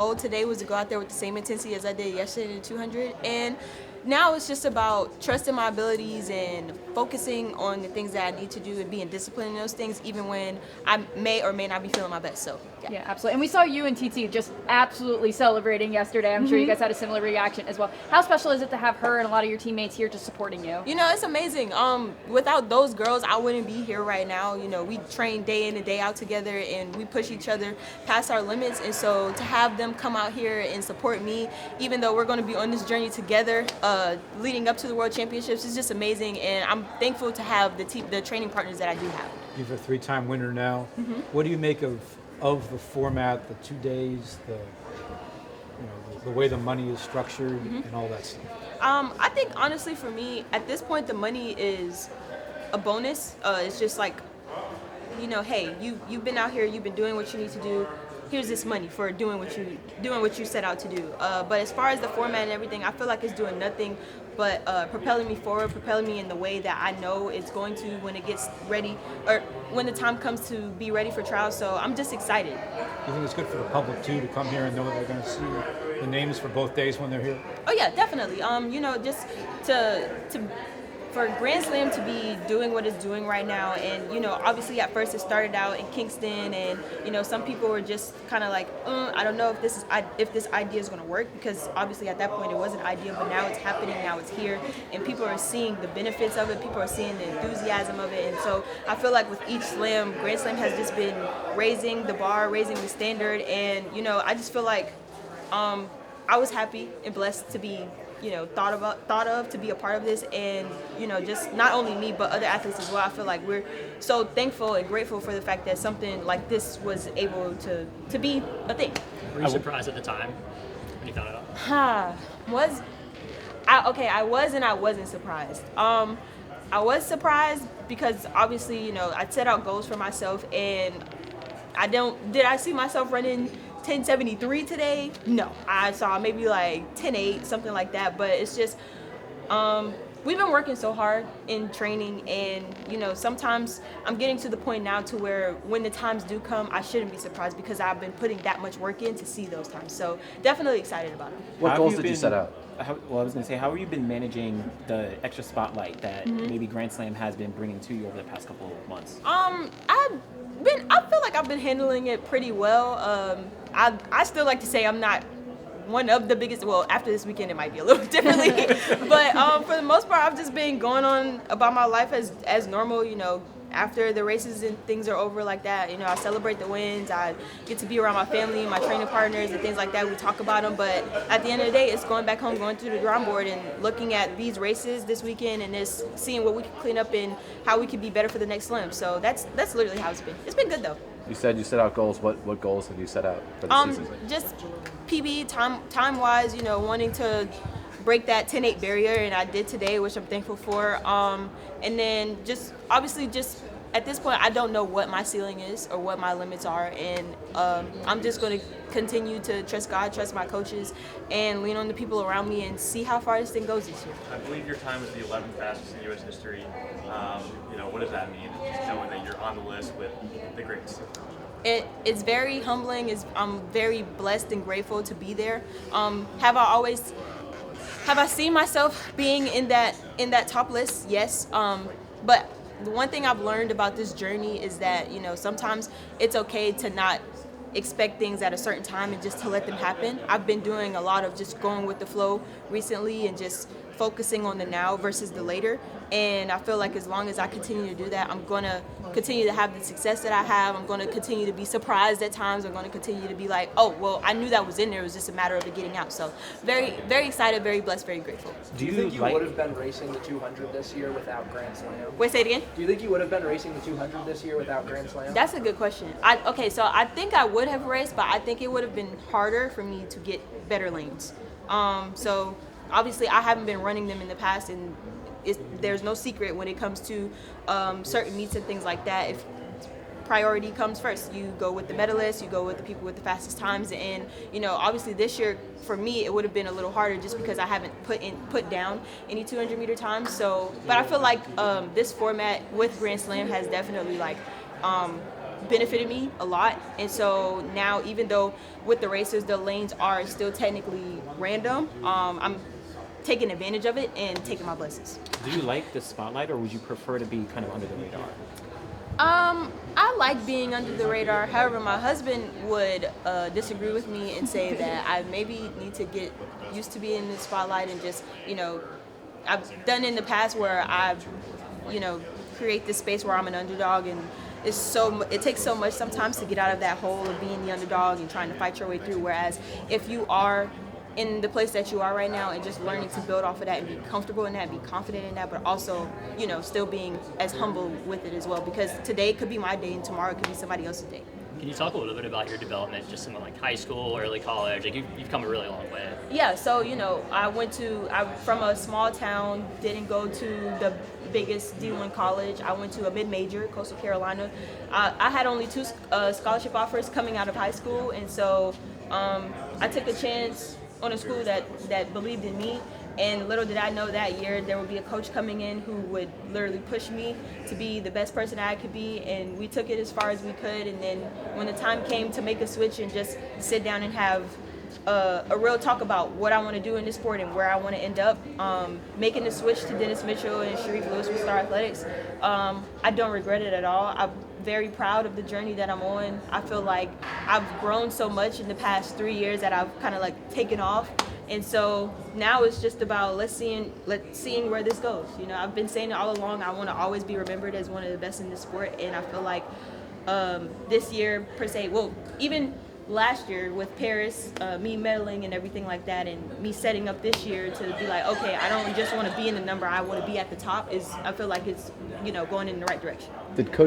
goal today was to go out there with the same intensity as I did yesterday in the 200, and now it's just about trusting my abilities and focusing on the things that I need to do and being disciplined in those things, even when I may or may not be feeling my best. So yeah, absolutely. And we saw you and TT just absolutely celebrating yesterday. I'm sure you guys had a similar reaction as well. How special is it to have her and a lot of your teammates here just supporting you? You know, it's amazing. Without those girls, I wouldn't be here right now. You know, we train day in and day out together, and we push each other past our limits. And so to have them come out here and support me, even though we're going to be on this journey together, leading up to the World Championships, is just amazing. And I'm thankful to have the training partners that I do have. You're a three-time winner now. What do you make of the format, the 2 days, the way the money is structured, and all that stuff? I think honestly for me, at this point, the money is a bonus. It's just like, you know, hey, you've been out here, you've been doing what you need to do. Here's this money for doing what you set out to do. But as far as the format and everything, I feel like it's doing nothing but propelling me forward, propelling me in the way that I know it's going to when it gets ready, or when the time comes to be ready for trials. So I'm just excited. You think it's good for the public too to come here and know that they're going to see the names for both days when they're here? Oh yeah, definitely. You know, just to for Grand Slam to be doing what it's doing right now, and you know, obviously at first it started out in Kingston, and you know, some people were just kind of like, I don't know if this idea is going to work, because obviously at that point it was an idea, but now it's happening, now it's here, and people are seeing the benefits of it, people are seeing the enthusiasm of it, and so I feel like with each slam, Grand Slam has just been raising the bar, raising the standard, and you know, I just feel like I was happy and blessed to be, you know, thought of to be a part of this, and you know, just not only me but other athletes as well. I feel like we're so thankful and grateful for the fact that something like this was able to be a thing. Were you surprised at the time when you found it out? I was and I wasn't surprised. I was surprised because obviously, you know, I set out goals for myself, and did I see myself running 1073 today? No, I saw maybe like 10:8, something like that. But it's just we've been working so hard in training, and you know, sometimes I'm getting to the point now to where when the times do come, I shouldn't be surprised, because I've been putting that much work in to see those times. So definitely excited about it. What goals did you set out? I was going to say, how have you been managing the extra spotlight that maybe Grand Slam has been bringing to you over the past couple of months? I feel like I've been handling it pretty well. I still like to say I'm not one of the biggest. Well, after this weekend, it might be a little differently. But for the most part, I've just been going on about my life as normal. You know, after the races and things are over like that, you know, I celebrate the wins. I get to be around my family, my training partners, and things like that. We talk about them. But at the end of the day, it's going back home, going through the drawing board, and looking at these races this weekend, and just seeing what we can clean up and how we can be better for the next slam. So that's literally how it's been. It's been good though. You said you set out goals. What goals have you set out for the season? Just PB time wise, you know, wanting to break that 10-8 barrier, and I did today, which I'm thankful for. And then just obviously just at this point, I don't know what my ceiling is or what my limits are, and I'm just going to continue to trust God, trust my coaches, and lean on the people around me and see how far this thing goes this year. I believe your time was the 11th fastest in U.S. history. You know, what does that mean? Just knowing that you're on the list with the greats. It's very humbling. I'm very blessed and grateful to be there. Have I seen myself being in that top list? Yes. But the one thing I've learned about this journey is that, you know, sometimes it's okay to not expect things at a certain time and just to let them happen. I've been doing a lot of just going with the flow recently and just focusing on the now versus the later. And I feel like as long as I continue to do that, I'm going to continue to have the success that I have. I'm going to continue to be surprised at times. I'm going to continue to be like, oh, well, I knew that was in there. It was just a matter of it getting out. So very, very excited, very blessed, very grateful. Do you think you would have been racing the 200 this year without Grand Slam? Wait, say it again? Do you think you would have been racing the 200 this year without Grand Slam? That's a good question. So I think I would have raced, but I think it would have been harder for me to get better lanes. So obviously I haven't been running them in the past, and there's no secret when it comes to certain meets and things like that. If priority comes first, you go with the medalists, you go with the people with the fastest times, and you know, obviously this year for me it would have been a little harder just because I haven't put down any 200 meter times. So, but I feel like this format with Grand Slam has definitely benefited me a lot. And so now, even though with the racers, the lanes are still technically random, I'm taking advantage of it and taking my blessings. Do you like the spotlight, or would you prefer to be kind of under the radar? I like being under the radar. However, my husband would disagree with me and say that I maybe need to get used to being in the spotlight and just, I've done in the past where I've, create this space where I'm an underdog, and it takes so much sometimes to get out of that hole of being the underdog and trying to fight your way through. Whereas if you are in the place that you are right now and just learning to build off of that and be comfortable in that, be confident in that, but also, still being as humble with it as well, because today could be my day and tomorrow could be somebody else's day. Can you talk a little bit about your development, just in like high school, early college? Like you've come a really long way. Yeah, so I'm from a small town, didn't go to the biggest D1 college. I went to a mid-major, Coastal Carolina. I had only 2 scholarship offers coming out of high school, and so I took a chance on a school that believed in me. And little did I know that year there would be a coach coming in who would literally push me to be the best person I could be, and we took it as far as we could. And then when the time came to make a switch and just sit down and have a real talk about what I want to do in this sport and where I want to end up, making the switch to Dennis Mitchell and Sharif Lewis with Star Athletics, I don't regret it at all. I'm very proud of the journey that I'm on. I feel like I've grown so much in the past 3 years that I've kind of like taken off. And so now it's just about let's seeing where this goes. I've been saying it all along. I want to always be remembered as one of the best in this sport, and I feel like this year per se, well, even last year with Paris, me medaling and everything like that, and me setting up this year to be like, okay, I don't just want to be in the number, I want to be at the top. I feel like it's going in the right direction. Did Coach